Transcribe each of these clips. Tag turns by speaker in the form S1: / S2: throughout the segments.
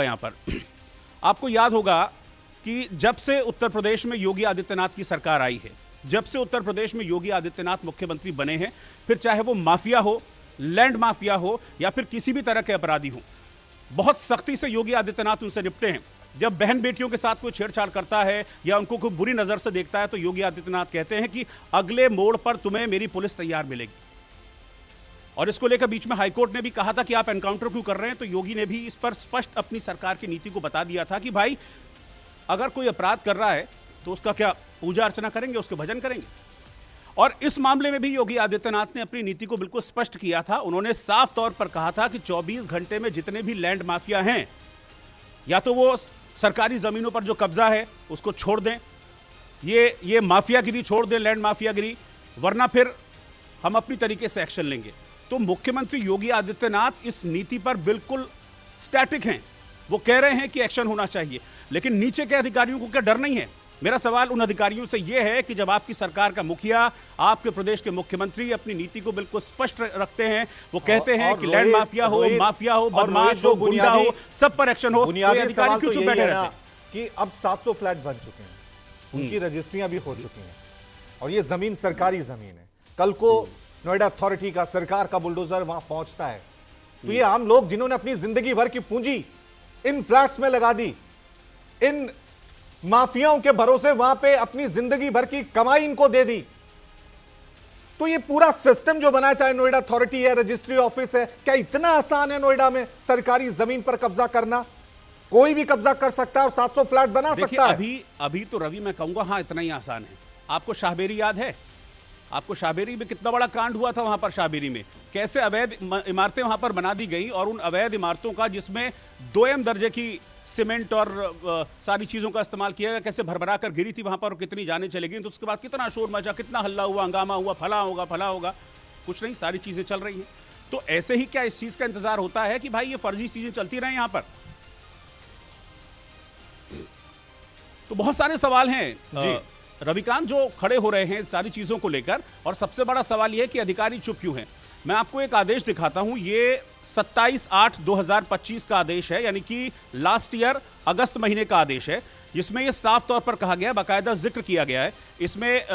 S1: यहाँ पर आपको याद होगा कि जब से उत्तर प्रदेश में योगी आदित्यनाथ की सरकार आई है, जब से उत्तर प्रदेश में योगी आदित्यनाथ मुख्यमंत्री बने हैं, फिर चाहे वो माफिया हो, लैंड माफिया हो या फिर किसी भी तरह के अपराधी हो, बहुत सख्ती से योगी आदित्यनाथ उनसे निपटे हैं। जब बहन बेटियों के साथ कोई छेड़छाड़ करता है या उनको कोई बुरी नजर से देखता है तो योगी आदित्यनाथ कहते हैं कि अगले मोड़ पर तुम्हें मेरी पुलिस तैयार मिलेगी। और इसको लेकर बीच में हाईकोर्ट ने भी कहा था कि आप एनकाउंटर क्यों कर रहे हैं, तो योगी ने भी इस पर स्पष्ट अपनी सरकार की नीति को बता दिया था कि भाई अगर कोई अपराध कर रहा है तो उसका क्या पूजा अर्चना करेंगे, उसके भजन करेंगे। और इस मामले में भी योगी आदित्यनाथ ने अपनी नीति को बिल्कुल स्पष्ट किया था। उन्होंने साफ तौर पर कहा था कि 24 घंटे में जितने भी लैंड माफिया हैं, या तो वो सरकारी जमीनों पर जो कब्जा है उसको छोड़ दें, ये माफियागिरी छोड़ दें, लैंड माफियागिरी, वरना फिर हम अपनी तरीके से एक्शन लेंगे। तो मुख्यमंत्री योगी आदित्यनाथ इस नीति पर बिल्कुल स्टैटिक हैं। वो कह रहे हैं कि एक्शन होना चाहिए, लेकिन नीचे के अधिकारियों को क्या डर नहीं है? मेरा सवाल उन अधिकारियों से यह है कि जब आपकी सरकार का मुखिया, आपके प्रदेश के मुख्यमंत्री अपनी नीति को बिल्कुल स्पष्ट रखते हैं, वो कहते हैं कि लैंड माफिया हो, बदमाश हो, गुंडा हो, सब पर एक्शन हो, तो अधिकारी क्यों चुप बैठे रहते हैं?
S2: कि अब 700 फ्लैट बन चुके हैं, उनकी रजिस्ट्रियां भी हो चुकी हैं और ये जमीन सरकारी जमीन है। कल को नोएडा अथॉरिटी का, सरकार का बुलडोजर वहां पहुंचता है तो ये आम लोग जिन्होंने अपनी जिंदगी भर की पूंजी इन फ्लैट्स में लगा दी, इन माफियाओं के भरोसे वहां पे अपनी जिंदगी भर की कमाई इनको दे दी, तो ये पूरा सिस्टम जो बना है, चाहे नोएडा अथॉरिटी है, रजिस्ट्री ऑफिस है, क्या इतना आसान है नोएडा में सरकारी जमीन पर कब्जा करना? कोई भी कब्जा कर सकता है और 700 फ्लैट बना सकता है।
S1: अभी तो रवि मैं कहूंगा हाँ इतना ही आसान है। आपको शाहबेरी याद है? आपको शाहबेरी में कितना बड़ा कांड हुआ था? वहां पर शाहबेरी में कैसे अवैध इमारतें वहां पर बना दी गई, और उन अवैध इमारतों का जिसमें 2M दर्जे की सीमेंट और सारी चीजों का इस्तेमाल किया गया, कैसे भरभरा कर गिरी थी वहां पर और कितनी जाने चली गई। तो उसके बाद कितना शोर मचा, कितना हल्ला हुआ, हंगामा हुआ, फला होगा, कुछ नहीं, सारी चीजें चल रही हैं। तो ऐसे ही क्या इस चीज का इंतजार होता है कि भाई ये फर्जी चीजें चलती रहे यहां पर? तो बहुत सारे सवाल हैं रविकांत जो खड़े हो रहे हैं सारी चीजों को लेकर, और सबसे बड़ा सवाल यह है कि अधिकारी चुप क्यों हैं। मैं आपको एक आदेश दिखाता हूं, ये 27/8/2025 का आदेश है, यानी कि लास्ट ईयर अगस्त महीने का आदेश है, जिसमें यह साफ तौर पर कहा गया है, बाकायदा जिक्र किया गया है। इसमें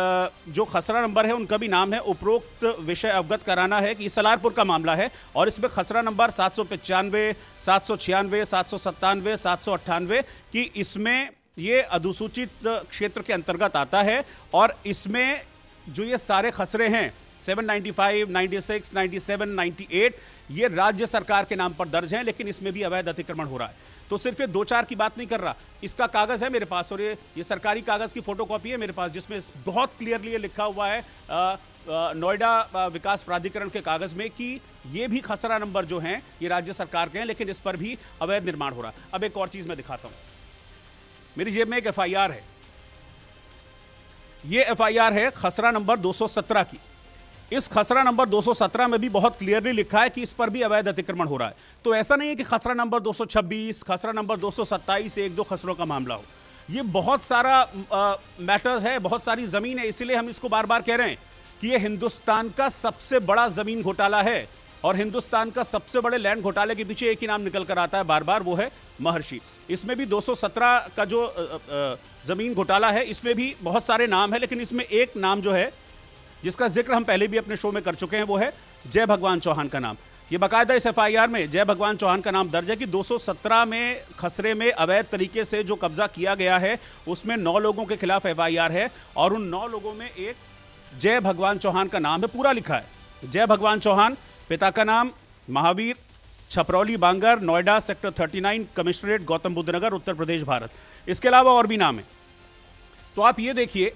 S1: जो खसरा नंबर है उनका भी नाम है, उपरोक्त विषय अवगत कराना है कि सलारपुर का मामला है, और इसमें खसरा नंबर 795, 796, 797, 798 की इसमें ये अनुसूचित क्षेत्र के अंतर्गत आता है। और इसमें जो ये सारे खसरे हैं 795, 96, 97, 98 ये राज्य सरकार के नाम पर दर्ज हैं, लेकिन इसमें भी अवैध अतिक्रमण हो रहा है। तो सिर्फ ये 2-4 की बात नहीं कर रहा, इसका कागज है मेरे पास, और ये सरकारी कागज की फोटोकॉपी है मेरे पास, जिसमें बहुत क्लियरली लिखा हुआ है नोएडा विकास प्राधिकरण के कागज में कि ये भी खसरा नंबर जो हैं ये राज्य सरकार के हैं, लेकिन इस पर भी अवैध निर्माण हो रहा है। अब एक और चीज मैं दिखाता हूं, मेरी जेब में एक FIR है, ये FIR है खसरा नंबर 217 की। इस खसरा नंबर 217 में भी बहुत क्लियरली लिखा है कि इस पर भी अवैध अतिक्रमण हो रहा है। तो ऐसा नहीं है कि खसरा नंबर 226, खसरा नंबर 227 एक दो खसरों का मामला हो, ये बहुत सारा मैटर्स है, बहुत सारी जमीन है। इसीलिए हम इसको बार बार कह रहे हैं कि ये हिंदुस्तान का सबसे बड़ा जमीन घोटाला है, और हिंदुस्तान का सबसे बड़े लैंड घोटाले के पीछे एक ही नाम निकल कर आता है बार बार, वो है महर्षि। इसमें भी 217 का जो जमीन घोटाला है, इसमें भी बहुत सारे नाम है, लेकिन इसमें एक नाम जो है जिसका जिक्र हम पहले भी अपने शो में कर चुके हैं, वो है जय भगवान चौहान का नाम। ये बाकायदा इस FIR में जय भगवान चौहान का नाम दर्ज है कि 217 में खसरे में अवैध तरीके से जो कब्जा किया गया है उसमें 9 लोगों के खिलाफ FIR है, और उन 9 लोगों में एक जय भगवान चौहान का नाम है, पूरा लिखा है जय भगवान चौहान, पिता का नाम महावीर, छपरौली बांगर, नोएडा, सेक्टर 39, कमिश्नरेट, गौतम बुद्ध नगर, उत्तर प्रदेश, भारत। इसके अलावा और भी नाम है। तो आप ये देखिए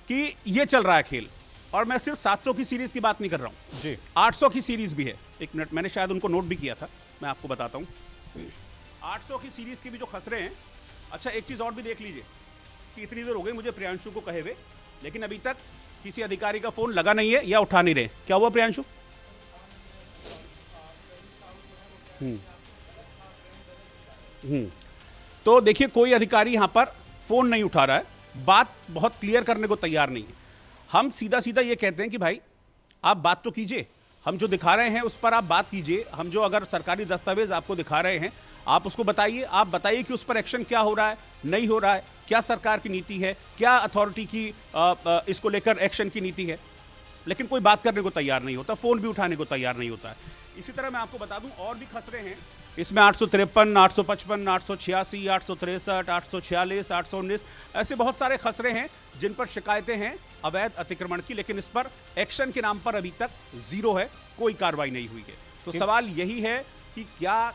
S1: कि ये चल रहा है खेल, और मैं सिर्फ 700 की सीरीज की बात नहीं कर रहा हूं जी, 800 की सीरीज भी है। एक मिनट, मैंने शायद उनको नोट भी किया था, मैं आपको बताता हूं। 800 की सीरीज की भी जो खसरे हैं। अच्छा, एक चीज और भी देख लीजिए कि इतनी देर हो गई मुझे प्रियांशु को कहे हुए, लेकिन अभी तक किसी अधिकारी का फोन लगा नहीं है या उठा नहीं रहे। क्या हुआ प्रियांशु? तो देखिए, कोई अधिकारी यहां पर फोन नहीं उठा रहा है, बात बहुत क्लियर करने को तैयार नहीं है। हम सीधा सीधा ये कहते हैं कि भाई आप बात तो कीजिए, हम जो दिखा रहे हैं उस पर आप बात कीजिए। हम जो अगर सरकारी दस्तावेज आपको दिखा रहे हैं, आप उसको बताइए, आप बताइए कि उस पर एक्शन क्या हो रहा है, नहीं हो रहा है, क्या सरकार की नीति है, क्या अथॉरिटी की इसको लेकर एक्शन की नीति है। लेकिन कोई बात करने को तैयार नहीं होता, फोन भी उठाने को तैयार नहीं होता है। इसी तरह मैं आपको बता दूं और भी खसरे हैं इसमें, 853, 855, 886, 863, 846, 819, ऐसे बहुत सारे खसरे हैं जिन पर शिकायतें हैं अवैध अतिक्रमण की, लेकिन इस पर एक्शन के नाम पर अभी तक जीरो है, कोई कार्रवाई नहीं हुई है। तो सवाल यही है कि क्या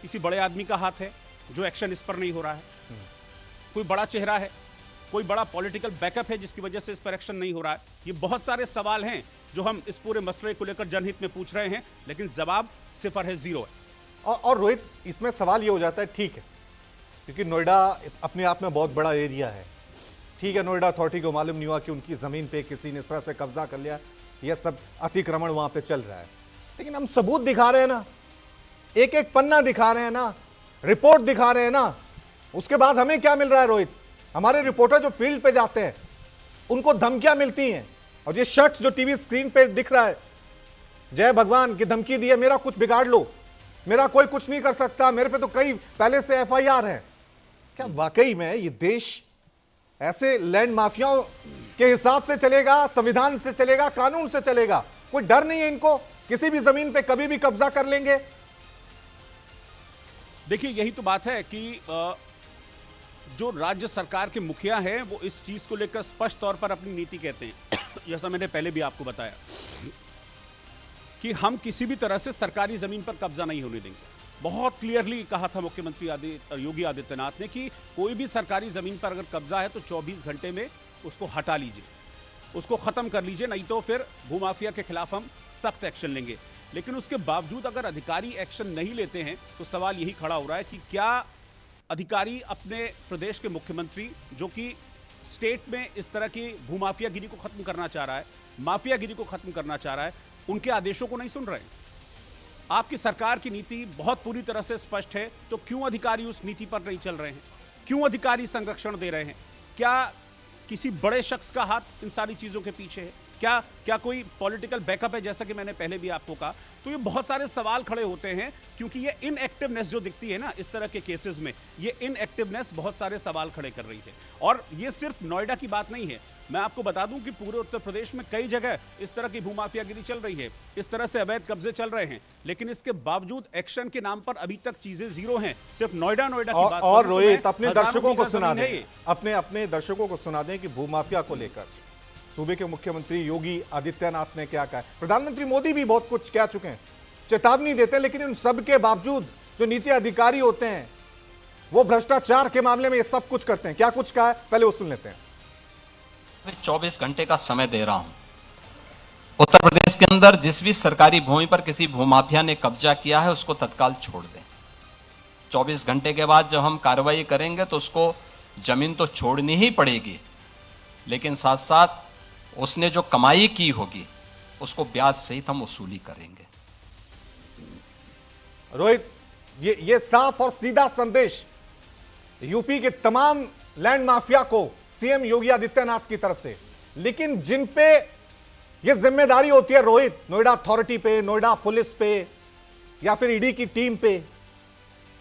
S1: किसी बड़े आदमी का हाथ है जो एक्शन इस पर नहीं हो रहा है, कोई बड़ा चेहरा है, कोई बड़ा पॉलिटिकल बैकअप है जिसकी वजह से इस पर एक्शन नहीं हो रहा है। ये बहुत सारे सवाल हैं जो हम इस पूरे मसले को लेकर जनहित में पूछ रहे हैं, लेकिन जवाब सिफर है, जीरो है।
S2: और रोहित, इसमें सवाल ये हो जाता है, ठीक है, क्योंकि नोएडा अपने आप में बहुत बड़ा एरिया है, ठीक है, नोएडा अथॉरिटी को मालूम नहीं हुआ कि उनकी जमीन पे किसी ने इस तरह से कब्जा कर लिया, यह सब अतिक्रमण वहां पे चल रहा है, लेकिन हम सबूत दिखा रहे हैं ना, एक एक पन्ना दिखा रहे हैं ना, रिपोर्ट दिखा रहे हैं ना, उसके बाद हमें क्या मिल रहा है रोहित? हमारे रिपोर्टर जो फील्ड पे जाते हैं उनको धमकियां मिलती हैं, और ये शख्स जो टीवी स्क्रीन पे दिख रहा है, जय भगवान की धमकी दी है, मेरा कुछ बिगाड़ लो, मेरा कोई कुछ नहीं कर सकता, मेरे पे तो कई पहले से एफआईआर है। क्या वाकई में ये देश ऐसे लैंड माफियाओं के हिसाब से चलेगा, संविधान से चलेगा, कानून से चलेगा? कोई डर नहीं है इनको, किसी भी जमीन पे कभी भी कब्जा कर लेंगे?
S1: देखिए, यही तो बात है कि जो राज्य सरकार के मुखिया हैं वो इस चीज को लेकर स्पष्ट तौर पर अपनी नीति कहते हैं जैसा मैंने पहले भी आपको बताया कि हम किसी भी तरह से सरकारी जमीन पर कब्जा नहीं होने देंगे। बहुत क्लियरली कहा था मुख्यमंत्री योगी आदित्यनाथ ने कि कोई भी सरकारी जमीन पर अगर कब्जा है तो 24 घंटे में उसको हटा लीजिए, उसको खत्म कर लीजिए, नहीं तो फिर भूमाफिया के खिलाफ हम सख्त एक्शन लेंगे। लेकिन उसके बावजूद अगर अधिकारी एक्शन नहीं लेते हैं तो सवाल यही खड़ा हो रहा है कि क्या अधिकारी अपने प्रदेश के मुख्यमंत्री, जो कि स्टेट में इस तरह की भूमाफियागिरी को खत्म करना चाह रहा है, माफियागिरी को खत्म करना चाह रहा है, उनके आदेशों को नहीं सुन रहे हैं? आपकी सरकार की नीति बहुत पूरी तरह से स्पष्ट है, तो क्यों अधिकारी उस नीति पर नहीं चल रहे हैं? क्यों अधिकारी संरक्षण दे रहे हैं? क्या किसी बड़े शख्स का हाथ इन सारी चीजों के पीछे है? क्या कोई पॉलिटिकल बैकअप है, जैसा कि मैंने पहले भी आपको कहा? तो ये बहुत सारे सवाल खड़े होते हैं, क्योंकि ये इनएक्टिवनेस जो दिखती है ना इस तरह के केसेस में, ये इनएक्टिवनेस बहुत सारे सवाल खड़े कर रही है। और ये सिर्फ नोएडा की बात नहीं है, मैं आपको बता दूं कि पूरे उत्तर प्रदेश में कई जगह इस तरह की भूमाफियागिरी चल रही है, इस तरह से अवैध कब्जे चल रहे हैं, लेकिन इसके बावजूद एक्शन के नाम पर अभी तक चीजें जीरो हैं। सिर्फ नोएडा की बात
S2: और रोहित, अपने दर्शकों को सुना दें, अपने दर्शकों को सुना दें कि भूमाफिया को लेकर सूबे के मुख्यमंत्री योगी आदित्यनाथ ने क्या कहा। प्रधानमंत्री मोदी भी बहुत कुछ कह चुके हैं, चेतावनी देते हैं, लेकिन उन सब के बावजूद जो नीचे अधिकारी होते हैं वो भ्रष्टाचार के मामले में ये सब कुछ करते हैं। क्या कुछ कहा है, पहले वो सुन लेते हैं।
S3: 24 घंटे का समय दे रहा हूं। उत्तर प्रदेश के अंदर जिस भी सरकारी भूमि पर किसी भूमाफिया ने कब्जा किया है उसको तत्काल छोड़ दें। 24 घंटे के बाद जब हम कार्रवाई करेंगे तो उसको जमीन तो छोड़नी ही पड़ेगी, लेकिन साथ साथ उसने जो कमाई की होगी उसको ब्याज सहित हम वसूली करेंगे।
S2: रोहित, ये साफ और सीधा संदेश यूपी के तमाम लैंड माफिया को सीएम योगी आदित्यनाथ की तरफ से, लेकिन जिन पे ये जिम्मेदारी होती है रोहित, नोएडा अथॉरिटी पे, नोएडा पुलिस पे या फिर ईडी की टीम पे,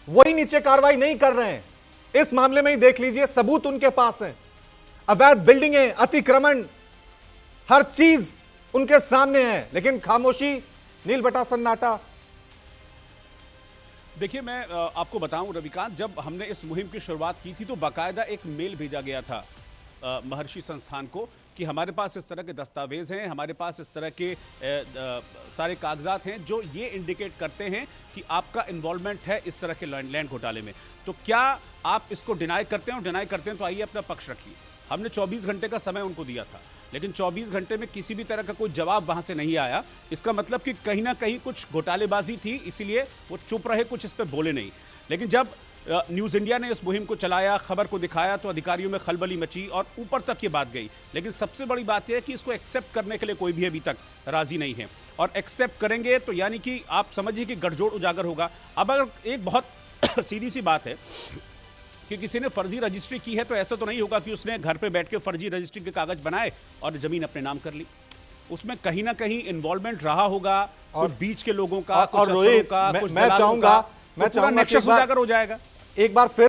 S2: वही नीचे कार्रवाई नहीं कर रहे हैं। इस मामले में ही देख लीजिए, सबूत उनके पास है, अवैध बिल्डिंगें, अतिक्रमण, हर चीज उनके सामने है, लेकिन खामोशी, नील बटा सन्नाटा।
S1: देखिए, मैं आपको बताऊं रविकांत, जब हमने इस मुहिम की शुरुआत की थी तो बाकायदा एक मेल भेजा गया था महर्षि संस्थान को कि हमारे पास इस तरह के दस्तावेज हैं, हमारे पास इस तरह के सारे कागजात हैं जो ये इंडिकेट करते हैं कि आपका इन्वॉल्वमेंट है इस तरह के लैंड घोटाले में। तो क्या आप इसको डिनाई करते हैं? और डिनाई करते हैं तो आइए अपना पक्ष रखिए। हमने 24 घंटे का समय उनको दिया था, लेकिन 24 घंटे में किसी भी तरह का कोई जवाब वहां से नहीं आया। इसका मतलब कि कहीं ना कहीं कुछ घोटालेबाजी थी, इसीलिए वो चुप रहे, कुछ इस पर बोले नहीं। लेकिन जब न्यूज़ इंडिया ने इस मुहिम को चलाया, खबर को दिखाया, तो अधिकारियों में खलबली मची और ऊपर तक ये बात गई। लेकिन सबसे बड़ी बात यह है कि इसको एक्सेप्ट करने के लिए कोई भी अभी तक राजी नहीं है, और एक्सेप्ट करेंगे तो यानी कि आप समझिए कि गठजोड़ उजागर होगा। अब अगर एक बहुत सीधी सी बात है कि किसी ने फर्जी रजिस्ट्री की है तो ऐसा तो नहीं होगा कि उसने घर पे बैठ के फर्जी रजिस्ट्री के कागज बनाए और जमीन अपने नाम कर ली। उसमें कहीं ना कहीं इन्वॉल्वमेंट रहा होगा, और बीच के लोगों का,
S2: और रोहित, मैं
S1: पूरा
S2: चाहूंगा कि
S1: नेक्सस
S2: एक बार-
S1: उजागर हो जाएगा।
S2: एक बार फिर